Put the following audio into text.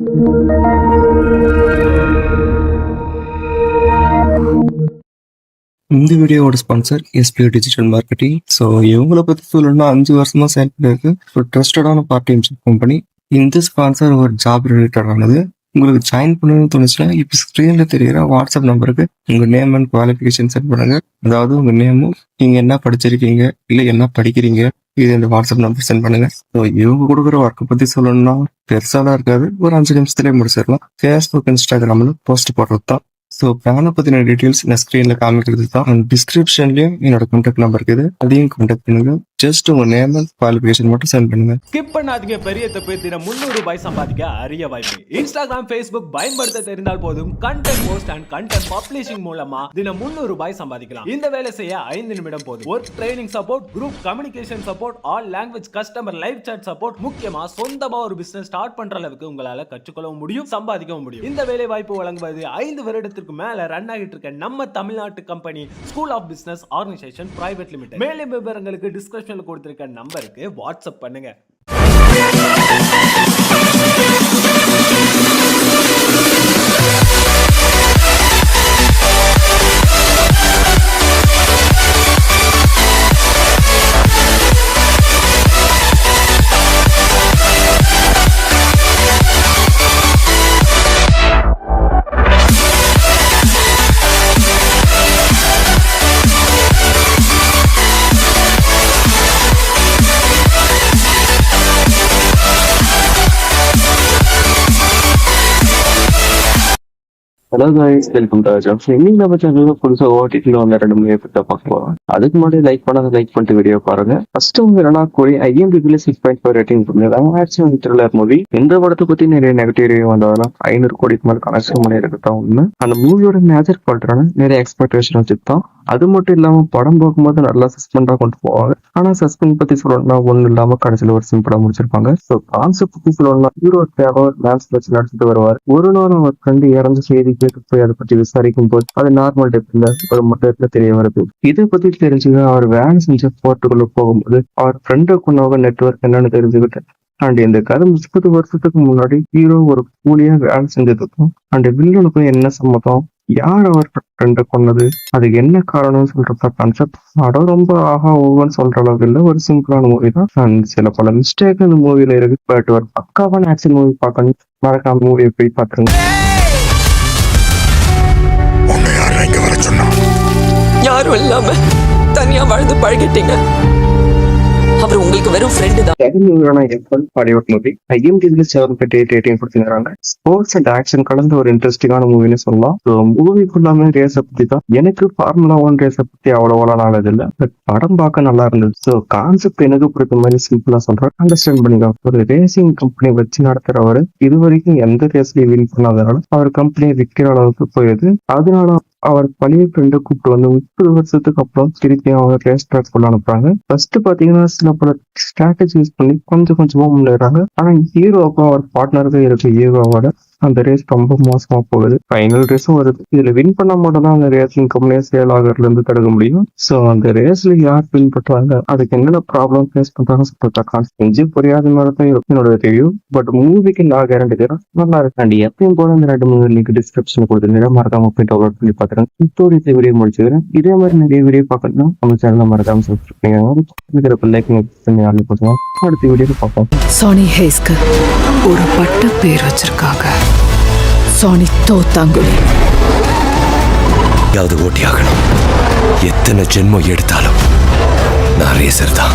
இந்த வீடியோவோட sponsor SPO digital marketing. So இவங்கள பற்றி சொல்லணும்னா 5 வருஷமா செயல் பண்ணிருக்கு ஒரு ட்ரஸ்டடான பார்ட் டைம் கம்பெனி. இந்த ஸ்பான்சர் ஒரு ஜாப் ரிலேட்டடானது. உங்களுக்கு ஜாயின் பண்ணணும்னு தோணுச்சுன்னா இப்போ ஸ்க்ரீனில் தெரிகிற வாட்ஸ்அப் நம்பருக்கு உங்கள் நேம் அண்ட் குவாலிஃபிகேஷன் சென்ட் பண்ணுங்க. அதாவது உங்கள் நேமும் நீங்கள் என்ன படிச்சிருக்கீங்க இல்லை என்ன படிக்கிறீங்க இது இந்த வாட்ஸ்அப் நம்பர் சென்ட் பண்ணுங்க. ஸோ இவங்க கொடுக்குற ஒர்க்கை பற்றி சொல்லணும்னா பெருசாலாம் இருக்காது, ஒரு 5 நிமிஷத்துலேயே முடிச்சிடலாம். ஃபேஸ்புக் இன்ஸ்டாகிராமில் போஸ்ட் போடுறது தான். ஸோ பிளானை பற்றின டீட்டெயில்ஸ் நான் ஸ்க்ரீனில் காமிக்கிறது தான். அண்ட் டிஸ்கிரிப்ஷன்லேயும் என்னோட கான்டாக்ட் நம்பர் இருக்குது, அதையும் கான்டாக்ட் பண்ணுங்க. ஜஸ்ட் உங்கள் நேம் குவாலிஃபிகேஷன் மட்டும் சென்ட் பண்ணுங்க. ஸ்கிப் பண்ணாதீங்க. பெரிய தப்பு. தினம் 300 ரூபாய் சம்பாதிக்க அரிய வாய்ப்பு. இன்ஸ்டாகிராம், ஃபேஸ்புக் பயன்படுத்த தெரிந்தால் போதும். Content post and content publishing மூலமா தினம் 300 ரூபாய் சம்பாதிக்கலாம். இந்த வேலை செய்ய 5 நிமிடம் போதும். Work training support, group communication support, all language customer live chat support. முக்கியமா சொந்தமா ஒரு பிசினஸ் ஸ்டார்ட் பண்ற அளவுக்கு உங்களால கற்றுக்கொள்ளவும் முடியும், சம்பாதிக்கவும் முடியும். இந்த வேலை வாய்ப்பு வழங்குவது 5 வருடத்திற்கு மேல ரன் ஆகிட்டு இருக்க நம்ம தமிழ்நாட்டு company school of business organisation private limited. மேலும் விவரங்களுக்கு டிஸ்கிரிப்ஷன்ல கொடுத்திருக்க நம்பருக்கு வாட்ஸ்அப் பண்ணுங்க. Hello guys, welcome to job. இன்னைக்கு நம்ம சேனல்ல புதுசா ஓடிடில வந்து 2 மூவி பத்தி பார்க்க போறோம். அதுக்கு முன்னாடி லைக் பண்ணிட்டு வீடியோ பாருங்க. ஃபர்ஸ்ட் உங்க ரணாக்கோடி IMDbல 6.5 ரேட்டிங் கொடுத்திருக்காங்க. Action thriller movie. இந்த படத்தை பத்தி நிறைய நெகட்டிவ் ரிவ்யூ வந்தாலும் 500 கோடிக்கு மேல கலெக்ஷன் பண்ணிருக்கதான் ஒண்ணு. அந்த மூவியோட மேஜர் ஃபால்ட்டான நிறைய எக்ஸ்பெக்டேஷன் வச்சுதான். அது மட்டும் இல்லாம படம் பார்க்கும்போது நல்லா சஸ்பெண்டா கொண்டு போவாங்க. ஆனா சஸ்பெண்ட் பத்தி சொல்லணும்னா ஒண்ணு இல்லாம கடைசியில ஒரு சிம்பிளா முடிச்சிருப்பாங்க. ஸோ கான்செப்ட் பத்தி சொல்லணும்னா ஹீரோ தேவர் டான்ஸ் வச்சு நடத்திட்டு வருவார். ஒரு நாள் அவர் ஃப்ரெண்டு இறந்து செய்தி கேட்டு போய் அதை பத்தி விசாரிக்கும் போது அது நார்மல் டெப்ல ஒரு மொட்டத்துல தெரிய வருது. இதை பத்தி தெரிஞ்சுக்க அவர் வேலை செஞ்ச போர்ட்டுக்குள்ள போகும்போது அவர் ஃப்ரெண்டை கொண்டவங்க நெட்வொர்க் என்னன்னு தெரிஞ்சுக்கிட்டு அண்ட் இந்த கதை 30 வருஷத்துக்கு முன்னாடி ஹீரோ ஒரு கூலியா வேலை செஞ்சதுக்கும் அண்ட் வில்லனுக்கும் என்ன சம்மதம், யார் அவர் ஃப்ரெண்டை கொண்டது, அதுக்கு என்ன காரணம்னு சொல்ற கான்செப்ட் படம் ரொம்ப ஆஹா ஓவன்னு சொல்ற அளவுக்கு இல்ல, ஒரு சிம்பிளான மூவி தான். அண்ட் சில பல மிஸ்டேக் அந்த மூவில இருக்கு. பட் ஒரு பக்காவான ஆக்ஷன் மூவி பார்க்கணும், மறக்காம மூவியை போய் பாத்துருங்க. யாரும் இல்லாம தனியா வாழ்ந்து பழகிட்டீங்க. அவர் உங்களுக்கு வெறும் ஃப்ரெண்ட் தான். IMDbல 7.8 ரேட்டிங் கொடுத்துருக்காங்க. ஸ்போர்ட்ஸ் அண்ட் ஆக்ஷன் கலந்த ஒரு இன்ட்ரெஸ்டிங்கான மூவின்னு சொல்லலாம். மூவி ஃபுல்லாமே ரேஸை பத்தி தான். எனக்கு ஃபார்முலா 1 ரேஸை பத்தி அவ்வளவு நல்லது இல்லை, பட் படம் பார்க்க நல்லா இருந்தது. ஸோ கான்செப்ட் எனக்கு பிடிச்ச மாதிரி சிம்பிளா சொல்றேன், அண்டர்ஸ்டாண்ட் பண்ணிக்கலாம். ஒரு ரேசிங் கம்பெனி வச்சு நடத்துறவரு இது வரைக்கும் எந்த ரேஸ்லயும் வின் பண்ணாதனால அவர் கம்பெனியை விற்கிற அளவுக்கு போயிடுது. அதனால அவர் பழைய ஃப்ரெண்டை கூப்பிட்டு வந்து 30 வருஷத்துக்கு அப்புறம் திருப்பி அவர் ரேஸ் ட்ராக் கொள்ள அனுப்புறாங்க. ஃபர்ஸ்ட் பாத்தீங்கன்னா சில பல ஸ்ட்ராட்டஜி யூஸ் பண்ணி கொஞ்சம் கொஞ்சமா முன்னேறாங்க. ஆனா ஹீரோக்கும் அவர் பார்ட்னருக்கு இருக்க ஹீரோவோட அந்த ரேஸ் ரொம்ப மோசமா போகுது. ஃபைனல் ரேஸும் வருது. இதுல வின் பண்ண மட்டும் தான் அந்த ரேசிங் கம்பெனியை சேல் ஆகிறதுல இருந்து தடுக்க முடியும். சோ அந்த ரேஸ்ல யார் வின் பண்றாங்க, அதுக்கு என்னென்ன ப்ராப்ளம் ஃபேஸ் பண்றாங்க சொல்லிட்டாங்க. செஞ்சு புரியாத மாதிரி தான் என்னோட ரிவ்யூ. பட் மூவிக்கு நான் கேரண்டி தரேன், நல்லா இருக்கு. அண்ட் எப்பயும் போல இந்த 2 மூவி லிங்க் டிஸ்கிரிப்ஷன் கொடுத்துருங்க, மறக்காம போய் டவுன்லோட் பண்ணி பாத்துறேன். இதோட இந்த வீடியோ முடிச்சுக்கிறேன். இதே மாதிரி நிறைய வீடியோ பார்க்கணும்னா நம்ம சேனலை மறக்காம சப்ஸ்கிரைப் பண்ணுங்க. அடுத்த வீடியோ பார்ப்போம். சானி ஹேஸ்க்கு ஒரு பட்ட பேர் வச்சிருக்காங்க, சானி தோத்தாங்குழி. யாவது ஓட்டியாகணும். எத்தனை ஜென்மம் எடுத்தாலும் நான் ரேசர் தான்.